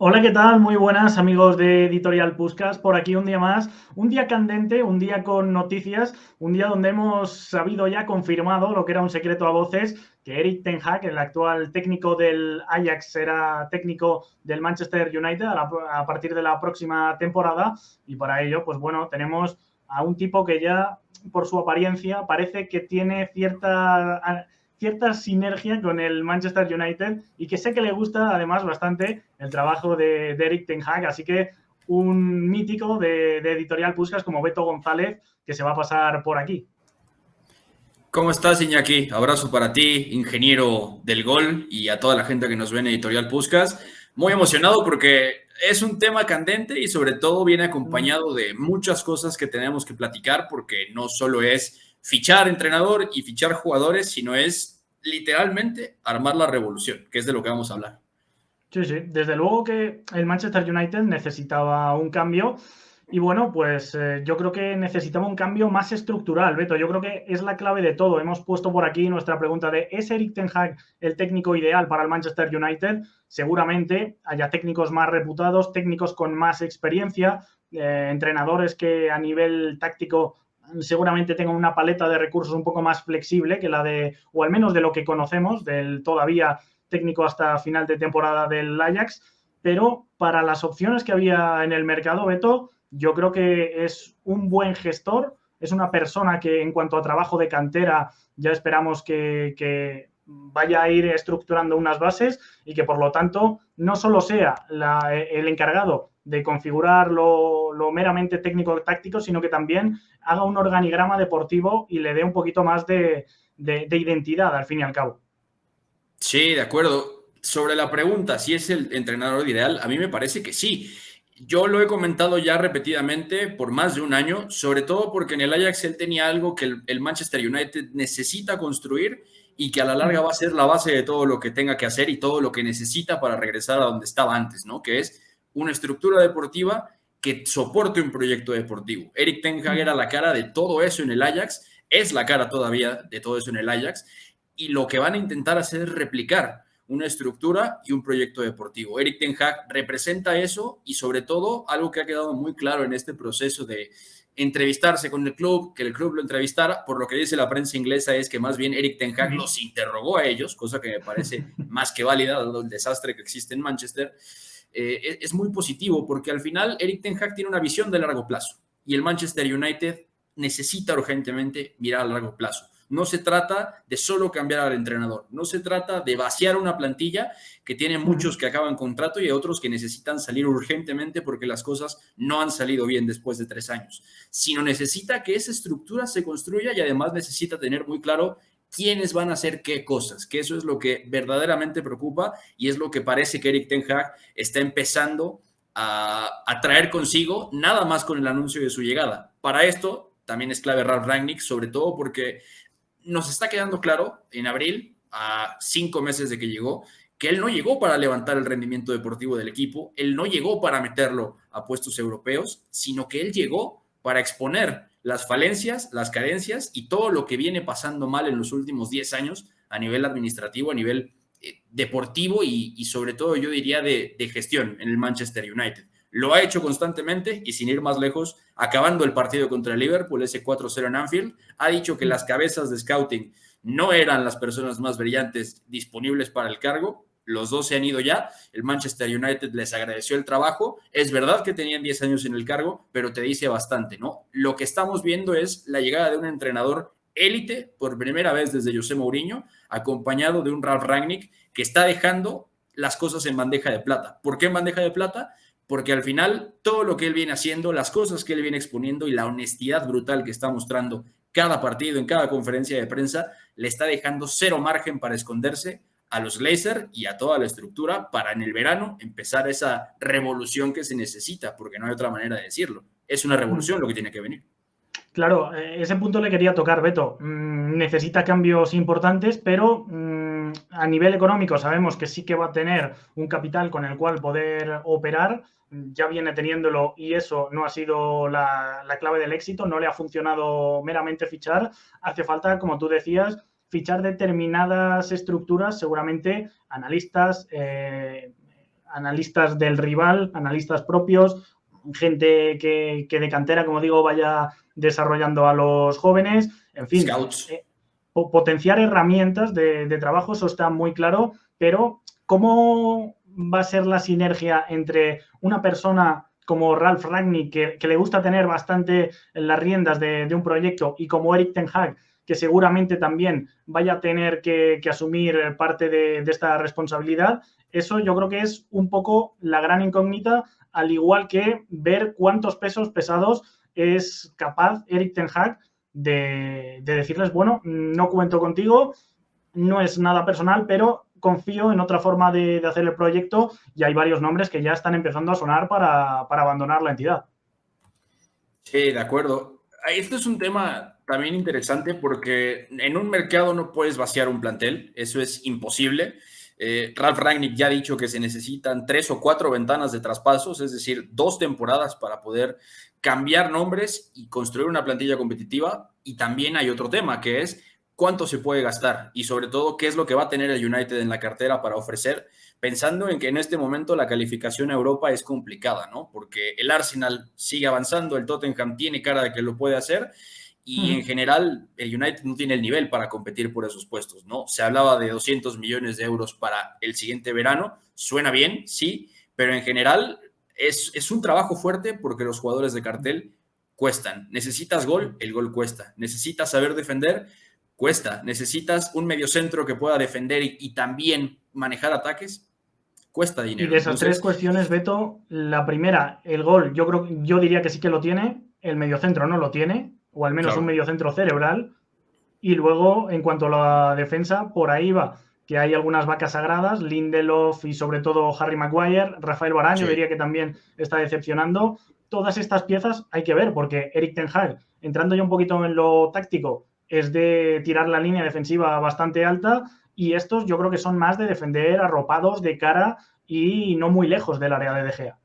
Hola, ¿qué tal? Muy buenas amigos de Editorial Puskás. Por aquí un día más, un día candente, un día con noticias, un día donde hemos sabido ya confirmado lo que era un secreto a voces, que Erik ten Hag, el actual técnico del Ajax, será técnico del Manchester United a partir de la próxima temporada. Y para ello, pues bueno, tenemos a un tipo que ya, por su apariencia, parece que tiene cierta sinergia con el Manchester United y que sé que le gusta además bastante el trabajo de Erik ten Hag, así que un mítico de Editorial Puskás como Beto González que se va a pasar por aquí. ¿Cómo estás, Iñaki? Abrazo para ti, ingeniero del gol, y a toda la gente que nos ve en Editorial Puskás. Muy emocionado porque es un tema candente y sobre todo viene acompañado de muchas cosas que tenemos que platicar porque no solo es fichar entrenador y fichar jugadores, sino es literalmente armar la revolución, que es de lo que vamos a hablar. Sí, sí, desde luego que el Manchester United necesitaba un cambio y bueno, pues yo creo que necesitaba un cambio más estructural, Beto. Yo creo que es la clave de todo. Hemos puesto por aquí nuestra pregunta de ¿es Erik ten Hag el técnico ideal para el Manchester United? Seguramente haya técnicos más reputados, técnicos con más experiencia, entrenadores que a nivel táctico seguramente tengan una paleta de recursos un poco más flexible que la de, o al menos de lo que conocemos, del todavía técnico hasta final de temporada del Ajax, pero para las opciones que había en el mercado, Beto, yo creo que es un buen gestor, es una persona que en cuanto a trabajo de cantera ya esperamos que vaya a ir estructurando unas bases y que por lo tanto no solo sea el encargado de configurar lo meramente técnico-táctico, sino que también haga un organigrama deportivo y le dé un poquito más de identidad al fin y al cabo. Sí, de acuerdo. Sobre la pregunta, si es el entrenador ideal, a mí me parece que sí. Yo lo he comentado ya repetidamente por más de un año, sobre todo porque en el Ajax él tenía algo que el Manchester United necesita construir y que a la larga va a ser la base de todo lo que tenga que hacer y todo lo que necesita para regresar a donde estaba antes, ¿no? Que es una estructura deportiva que soporte un proyecto deportivo. Erik ten Hag era la cara de todo eso en el Ajax, es la cara todavía de todo eso en el Ajax, y lo que van a intentar hacer es replicar una estructura y un proyecto deportivo. Erik ten Hag representa eso y sobre todo algo que ha quedado muy claro en este proceso de entrevistarse con el club, que el club lo entrevistara, por lo que dice la prensa inglesa es que más bien Erik ten Hag los interrogó a ellos, cosa que me parece más que válida dado el desastre que existe en Manchester. Es muy positivo porque al final Erik ten Hag tiene una visión de largo plazo y el Manchester United necesita urgentemente mirar a largo plazo. No se trata de solo cambiar al entrenador, no se trata de vaciar una plantilla que tiene muchos que acaban contrato y otros que necesitan salir urgentemente porque las cosas no han salido bien después de 3 años, sino necesita que esa estructura se construya y además necesita tener muy claro quiénes van a hacer qué cosas, que eso es lo que verdaderamente preocupa y es lo que parece que Erik ten Hag está empezando a traer consigo, nada más con el anuncio de su llegada. Para esto también es clave Ralf Rangnick, sobre todo porque nos está quedando claro en abril, a 5 meses de que llegó, que él no llegó para levantar el rendimiento deportivo del equipo, él no llegó para meterlo a puestos europeos, sino que él llegó para exponer las falencias, las carencias y todo lo que viene pasando mal en los últimos 10 años a nivel administrativo, a nivel deportivo y sobre todo yo diría de gestión en el Manchester United. Lo ha hecho constantemente y sin ir más lejos, acabando el partido contra el Liverpool, ese 4-0 en Anfield, ha dicho que las cabezas de scouting no eran las personas más brillantes disponibles para el cargo. Los dos se han ido ya. El Manchester United les agradeció el trabajo. Es verdad que tenían 10 años en el cargo, pero te dice bastante, ¿no? Lo que estamos viendo es la llegada de un entrenador élite por primera vez desde José Mourinho, acompañado de un Ralf Rangnick que está dejando las cosas en bandeja de plata. ¿Por qué en bandeja de plata? Porque al final todo lo que él viene haciendo, las cosas que él viene exponiendo y la honestidad brutal que está mostrando cada partido, en cada conferencia de prensa, le está dejando cero margen para esconderse a los Glazers y a toda la estructura para en el verano empezar esa revolución que se necesita, porque no hay otra manera de decirlo. Es una revolución lo que tiene que venir. Claro, ese punto le quería tocar, Beto. Necesita cambios importantes, pero a nivel económico sabemos que sí que va a tener un capital con el cual poder operar. Ya viene teniéndolo y eso no ha sido la clave del éxito, no le ha funcionado meramente fichar. Hace falta, como tú decías, fichar determinadas estructuras, seguramente analistas, analistas del rival, analistas propios, gente que de cantera, como digo, vaya desarrollando a los jóvenes, en fin, Scouts. Potenciar herramientas de trabajo, eso está muy claro, pero ¿cómo va a ser la sinergia entre una persona como Ralf Rangnick, que le gusta tener bastante las riendas de un proyecto, y como Erik ten Hag, que seguramente también vaya a tener que asumir parte de esta responsabilidad? Eso yo creo que es un poco la gran incógnita, al igual que ver cuántos pesos pesados es capaz Erik ten Hag de decirles, bueno, no cuento contigo, no es nada personal, pero confío en otra forma de hacer el proyecto, y hay varios nombres que ya están empezando a sonar para abandonar la entidad. Sí, de acuerdo. Esto es un tema también interesante porque en un mercado no puedes vaciar un plantel, eso es imposible. Ralf Rangnick ya ha dicho que se necesitan 3 o 4 ventanas de traspasos, es decir, 2 temporadas para poder cambiar nombres y construir una plantilla competitiva. Y también hay otro tema, que es cuánto se puede gastar y sobre todo qué es lo que va a tener el United en la cartera para ofrecer, pensando en que en este momento la calificación a Europa es complicada, ¿no? Porque el Arsenal sigue avanzando, el Tottenham tiene cara de que lo puede hacer, y en general el United no tiene el nivel para competir por esos puestos, ¿no? Se hablaba de 200 millones de euros para el siguiente verano, suena bien, sí, pero en general es un trabajo fuerte porque los jugadores de cartel cuestan. Necesitas gol, el gol cuesta. Necesitas saber defender, cuesta. Necesitas un mediocentro que pueda defender y también manejar ataques, cuesta dinero. Y de esas tres cuestiones, Beto, la primera, el gol, yo diría que sí que lo tiene, el mediocentro no lo tiene, o al menos un mediocentro cerebral. Y luego, en cuanto a la defensa, por ahí va, que hay algunas vacas sagradas, Lindelof y sobre todo Harry Maguire, Rafael Varane, yo diría que también está decepcionando. Todas estas piezas hay que ver, porque Erik ten Hag, entrando ya un poquito en lo táctico, es de tirar la línea defensiva bastante alta, y estos yo creo que son más de defender arropados de cara y no muy lejos del área de De Gea.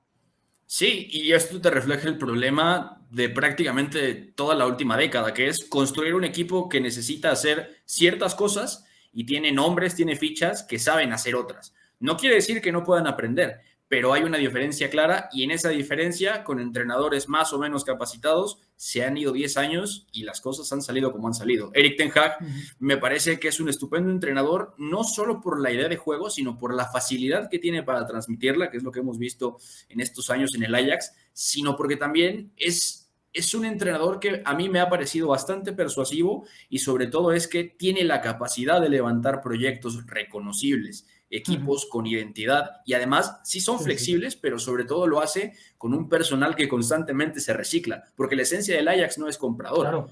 Sí, y esto te refleja el problema de prácticamente toda la última década, que es construir un equipo que necesita hacer ciertas cosas y tiene nombres, tiene fichas que saben hacer otras. No quiere decir que no puedan aprender, pero hay una diferencia clara, y en esa diferencia, con entrenadores más o menos capacitados, se han ido 10 años y las cosas han salido como han salido. Erik ten Hag me parece que es un estupendo entrenador, no solo por la idea de juego, sino por la facilidad que tiene para transmitirla, que es lo que hemos visto en estos años en el Ajax, sino porque también es un entrenador que a mí me ha parecido bastante persuasivo, y sobre todo es que tiene la capacidad de levantar proyectos reconocibles, equipos con identidad, y además sí son flexibles, pero sobre todo lo hace con un personal que constantemente se recicla, porque la esencia del Ajax no es compradora,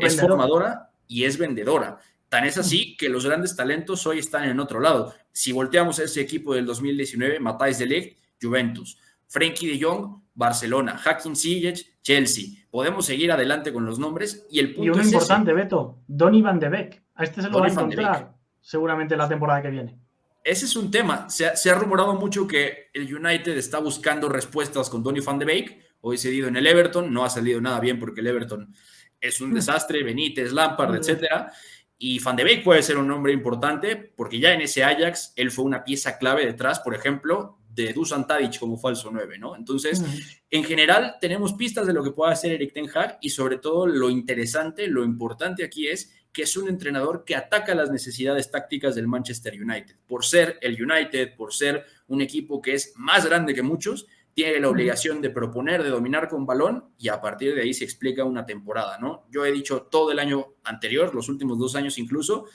es formadora y es vendedora. Tan es así que los grandes talentos hoy están en otro lado. Si volteamos a ese equipo del 2019, Matthijs de Ligt, Juventus, Frenkie de Jong, Barcelona, Hakim Ziyech, Chelsea. Podemos seguir adelante con los nombres, y el punto y uno es importante, ese. Donny Donny van de Beek. A este se lo va a encontrar seguramente la temporada que viene. Ese es un tema. Se ha rumorado mucho que el United está buscando respuestas con Donny van de Beek. Hoy cedido en el Everton, no ha salido nada bien porque el Everton es un desastre, Benítez, Lampard, etcétera. Y Van de Beek puede ser un nombre importante porque ya en ese Ajax él fue una pieza clave detrás, por ejemplo, de Dusan Tadic como falso 9, ¿no? Entonces, en general, tenemos pistas de lo que puede hacer Erik ten Hag, y sobre todo lo interesante, lo importante aquí es que es un entrenador que ataca las necesidades tácticas del Manchester United. Por ser el United, por ser un equipo que es más grande que muchos, tiene la obligación de proponer, de dominar con balón, y a partir de ahí se explica una temporada, ¿no? Yo he dicho todo el año anterior, los últimos 2 años incluso,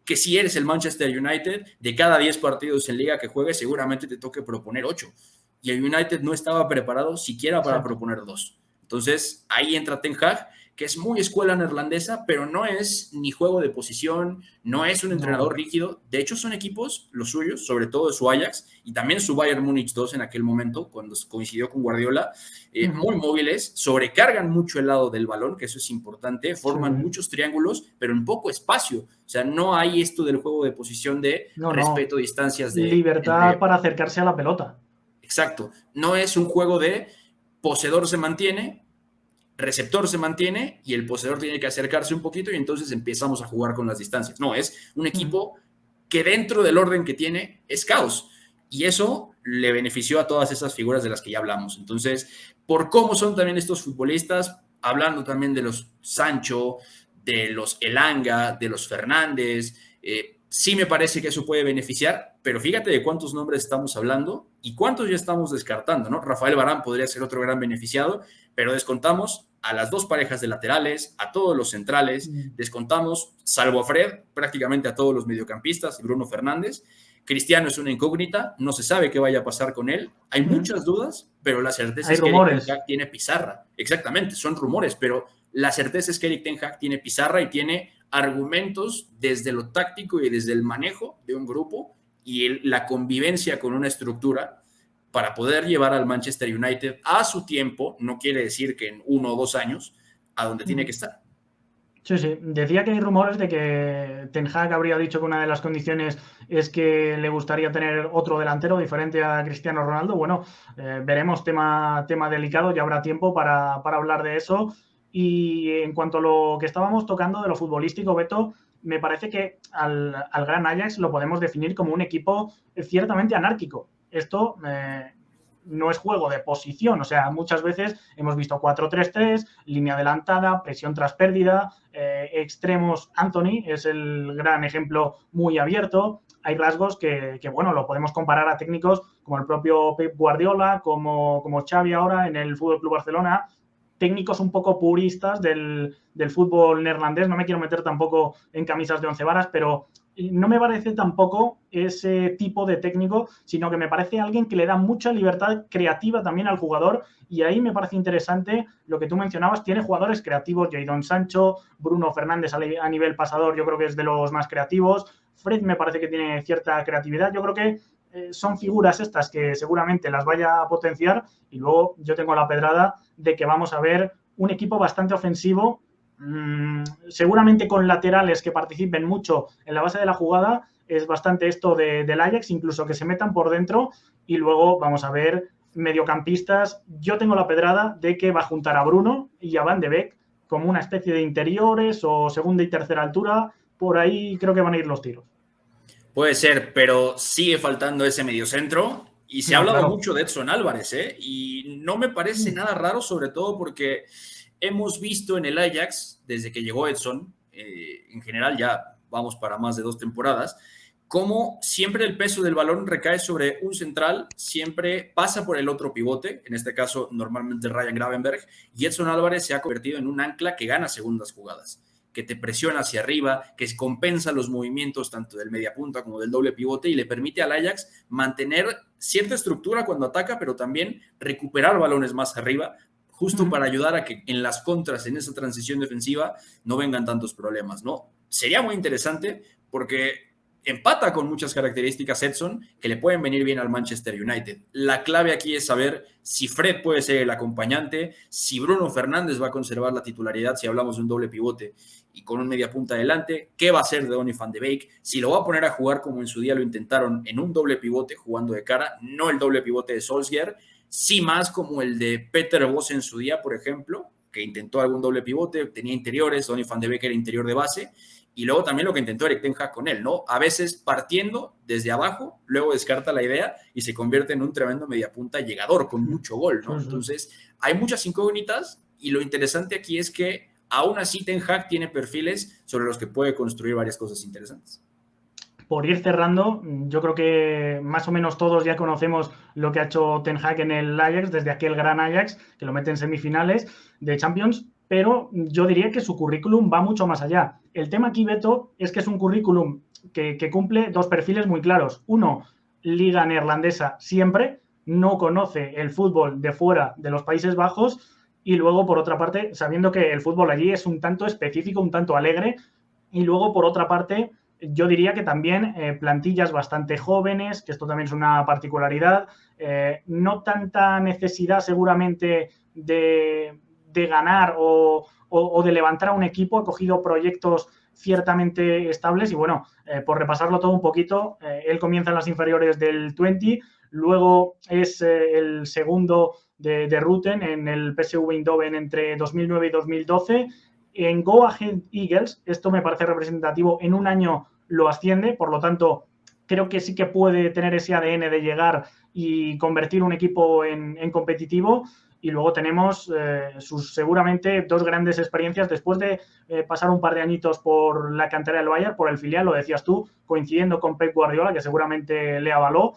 que si eres el Manchester United, de cada 10 partidos en liga que juegues, seguramente te toque proponer 8. Y el United no estaba preparado siquiera para proponer 2. Entonces, ahí entra Ten Hag, que es muy escuela neerlandesa, pero no es ni juego de posición, no es un entrenador rígido. De hecho, son equipos, los suyos, sobre todo su Ajax y también su Bayern Múnich 2 en aquel momento, cuando coincidió con Guardiola, muy móviles, sobrecargan mucho el lado del balón, que eso es importante, forman muchos triángulos, pero en poco espacio. O sea, no hay esto del juego de posición de respeto, distancias de libertad para acercarse a la pelota. Exacto. No es un juego de poseedor se mantiene, receptor se mantiene y el poseedor tiene que acercarse un poquito y entonces empezamos a jugar con las distancias. No, es un equipo que dentro del orden que tiene es caos. Y eso le benefició a todas esas figuras de las que ya hablamos. Entonces, por cómo son también estos futbolistas, hablando también de los Sancho, de los Elanga, de los Fernández, sí me parece que eso puede beneficiar, pero fíjate de cuántos nombres estamos hablando y cuántos ya estamos descartando, ¿no? Rafael Varane podría ser otro gran beneficiado, pero descontamos a las dos parejas de laterales, a todos los centrales, descontamos, salvo a Fred, prácticamente a todos los mediocampistas y Bruno Fernández. Cristiano es una incógnita, no se sabe qué vaya a pasar con él. Hay muchas dudas, pero la certeza es que Erik Ten Hag tiene pizarra. Exactamente, son rumores, pero la certeza es que Erik Ten Hag tiene pizarra y tiene argumentos desde lo táctico y desde el manejo de un grupo y la convivencia con una estructura para poder llevar al Manchester United a su tiempo, no quiere decir que en 1 o 2 años, a donde tiene que estar. Sí, sí. Decía que hay rumores de que Ten Hag habría dicho que una de las condiciones es que le gustaría tener otro delantero diferente a Cristiano Ronaldo. Bueno, veremos, tema delicado, ya habrá tiempo para hablar de eso. Y en cuanto a lo que estábamos tocando de lo futbolístico, Beto, me parece que al Gran Ajax lo podemos definir como un equipo ciertamente anárquico. Esto no es juego de posición, o sea, muchas veces hemos visto 4-3-3, línea adelantada, presión tras pérdida, extremos. Anthony es el gran ejemplo, muy abierto. Hay rasgos que, bueno, lo podemos comparar a técnicos como el propio Pep Guardiola, como Xavi ahora en el FC Barcelona, técnicos un poco puristas del fútbol neerlandés. No me quiero meter tampoco en camisas de 11 varas, pero no me parece tampoco ese tipo de técnico, sino que me parece alguien que le da mucha libertad creativa también al jugador, y ahí me parece interesante lo que tú mencionabas. Tiene jugadores creativos, Jadon Sancho, Bruno Fernández a nivel pasador, yo creo que es de los más creativos. Fred me parece que tiene cierta creatividad. Yo creo que son figuras estas que seguramente las vaya a potenciar, y luego yo tengo la pedrada de que vamos a ver un equipo bastante ofensivo, seguramente con laterales que participen mucho en la base de la jugada. Es bastante esto del Ajax, incluso que se metan por dentro, y luego vamos a ver mediocampistas. Yo tengo la pedrada de que va a juntar a Bruno y a Van de Beek como una especie de interiores o segunda y tercera altura. Por ahí creo que van a ir los tiros. Puede ser, pero sigue faltando ese mediocentro y se ha hablado mucho de Edson Álvarez, y no me parece nada raro, sobre todo porque hemos visto en el Ajax, desde que llegó Edson, en general ya vamos para más de 2 temporadas, cómo siempre el peso del balón recae sobre un central, siempre pasa por el otro pivote, en este caso normalmente Ryan Gravenberch, y Edson Álvarez se ha convertido en un ancla que gana segundas jugadas, que te presiona hacia arriba, que compensa los movimientos tanto del mediapunta como del doble pivote y le permite al Ajax mantener cierta estructura cuando ataca, pero también recuperar balones más arriba, justo para ayudar a que en las contras, en esa transición defensiva, no vengan tantos problemas, ¿no? Sería muy interesante porque empata con muchas características Edson que le pueden venir bien al Manchester United. La clave aquí es saber si Fred puede ser el acompañante, si Bruno Fernández va a conservar la titularidad, si hablamos de un doble pivote y con un mediapunta adelante, qué va a hacer de Donny van de Beek, si lo va a poner a jugar como en su día lo intentaron en un doble pivote jugando de cara, no el doble pivote de Solskjaer, sí más como el de Peter Bosz en su día, por ejemplo, que intentó algún doble pivote, tenía interiores, Donny van de Beek era interior de base, y luego también lo que intentó Erik Ten Hag con él, ¿no? A veces partiendo desde abajo, luego descarta la idea y se convierte en un tremendo mediapunta llegador con mucho gol, ¿no? Entonces, hay muchas incógnitas y lo interesante aquí es que aún así Ten Hag tiene perfiles sobre los que puede construir varias cosas interesantes. Por ir cerrando, yo creo que más o menos todos ya conocemos lo que ha hecho Ten Hag en el Ajax, desde aquel gran Ajax que lo mete en semifinales de Champions, pero yo diría que su currículum va mucho más allá. El tema aquí, Beto, es que es un currículum que cumple 2 perfiles muy claros. Uno, liga neerlandesa siempre, no conoce el fútbol de fuera de los Países Bajos, y luego, por otra parte, sabiendo que el fútbol allí es un tanto específico, un tanto alegre, y luego, por otra parte, yo diría que también plantillas bastante jóvenes, que esto también es una particularidad, no tanta necesidad seguramente de ganar o de levantar a un equipo. Ha cogido proyectos ciertamente estables y bueno, por repasarlo todo un poquito, él comienza en las inferiores del 20, luego es el segundo de Rutten en el PSV Eindhoven entre 2009 y 2012. En Go Ahead Eagles, esto me parece representativo, en un año lo asciende, por lo tanto creo que sí que puede tener ese ADN de llegar y convertir un equipo en competitivo. Y luego tenemos sus seguramente 2 grandes experiencias después de pasar un par de añitos por la cantera del Bayern, por el filial, lo decías tú, coincidiendo con Pep Guardiola, que seguramente le avaló.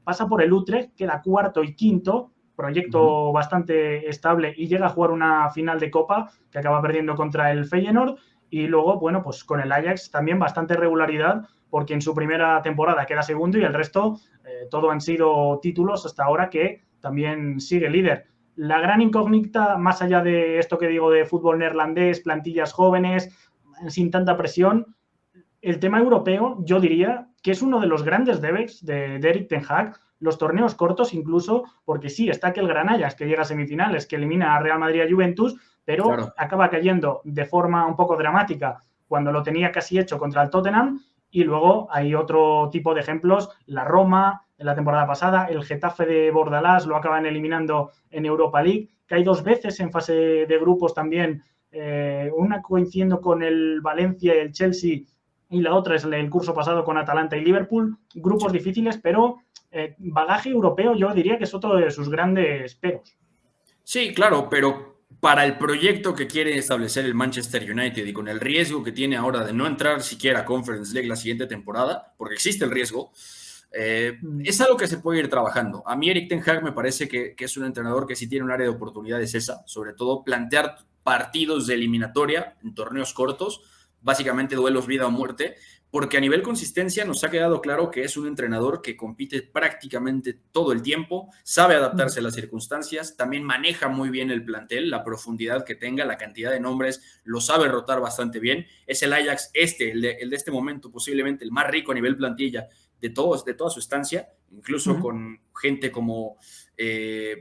Pasa por el Utrecht, queda cuarto y quinto, proyecto bastante estable, y llega a jugar una final de Copa que acaba perdiendo contra el Feyenoord. Y luego, bueno, pues con el Ajax también bastante regularidad, porque en su primera temporada queda segundo y el resto todo han sido títulos hasta ahora, que también sigue líder. La gran incógnita, más allá de esto que digo de fútbol neerlandés, plantillas jóvenes, sin tanta presión, el tema europeo, yo diría que es uno de los grandes debes de Erik ten Hag, los torneos cortos incluso, porque sí, está que el Gran Ajax, que llega a semifinales, que elimina a Real Madrid y a Juventus, pero acaba cayendo de forma un poco dramática cuando lo tenía casi hecho contra el Tottenham. Y luego hay otro tipo de ejemplos, la Roma en la temporada pasada, el Getafe de Bordalás lo acaban eliminando en Europa League, que hay 2 veces en fase de grupos también, una coincidiendo con el Valencia y el Chelsea, y la otra es el curso pasado con Atalanta y Liverpool. Grupos difíciles, pero bagaje europeo yo diría que es otro de sus grandes peros. Sí, claro, pero para el proyecto que quiere establecer el Manchester United y con el riesgo que tiene ahora de no entrar siquiera a Conference League la siguiente temporada, porque existe el riesgo, es algo que se puede ir trabajando. A mí Erik ten Hag me parece que es un entrenador que sí tiene un área de oportunidades esa, sobre todo plantear partidos de eliminatoria en torneos cortos, básicamente duelos vida o muerte, porque a nivel consistencia nos ha quedado claro que es un entrenador que compite prácticamente todo el tiempo, sabe adaptarse a las circunstancias, también maneja muy bien el plantel, la profundidad que tenga, la cantidad de nombres, lo sabe rotar bastante bien. Es el Ajax el de este momento, posiblemente el más rico a nivel plantilla de toda su estancia, incluso con gente como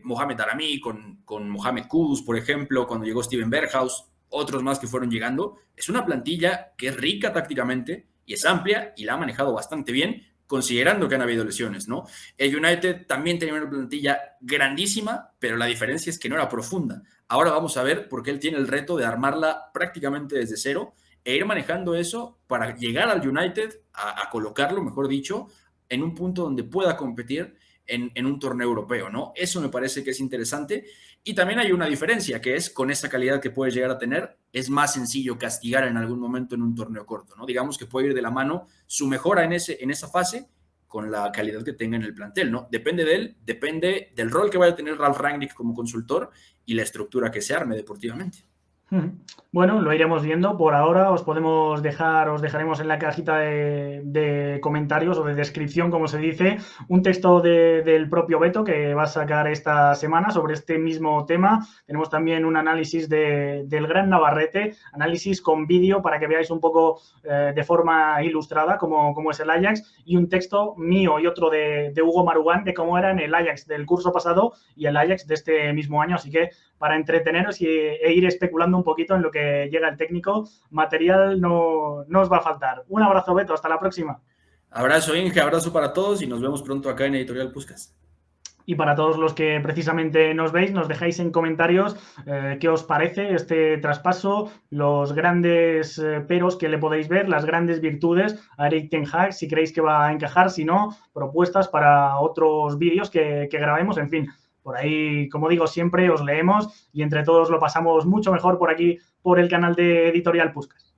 Mohamed Daramy, con Mohamed Kudus, por ejemplo, cuando llegó Steven Berghaus, otros más que fueron llegando. Es una plantilla que es rica tácticamente y es amplia y la ha manejado bastante bien, considerando que han habido lesiones, ¿no? El United también tenía una plantilla grandísima, pero la diferencia es que no era profunda. Ahora vamos a ver por qué él tiene el reto de armarla prácticamente desde cero e ir manejando eso para llegar al United, a colocarlo, mejor dicho, en un punto donde pueda competir en un torneo europeo, ¿no? Eso me parece que es interesante. Y también hay una diferencia, que es con esa calidad que puede llegar a tener, es más sencillo castigar en algún momento en un torneo corto, ¿no? Digamos que puede ir de la mano su mejora en esa fase con la calidad que tenga en el plantel, ¿no? Depende de él, depende del rol que vaya a tener Ralf Rangnick como consultor y la estructura que se arme deportivamente. Bueno, lo iremos viendo. Por ahora os dejaremos en la cajita de comentarios o de descripción, como se dice, un texto del propio Beto que va a sacar esta semana sobre este mismo tema. Tenemos también un análisis del gran Navarrete, análisis con vídeo para que veáis un poco de forma ilustrada cómo es el Ajax, y un texto mío y otro de Hugo Marugán de cómo era en el Ajax del curso pasado y el Ajax de este mismo año. Así que para entreteneros e ir especulando un poquito en lo que llega el técnico, material no os va a faltar. Un abrazo, Beto, hasta la próxima. Abrazo, Inge, abrazo para todos y nos vemos pronto acá en Editorial Puskás. Y para todos los que precisamente nos veis, nos dejáis en comentarios qué os parece este traspaso, los grandes peros que le podéis ver, las grandes virtudes a Erik ten Hag, si creéis que va a encajar, si no, propuestas para otros vídeos que grabemos, en fin. Por ahí, como digo, siempre os leemos y entre todos lo pasamos mucho mejor por aquí, por el canal de Editorial Puskás.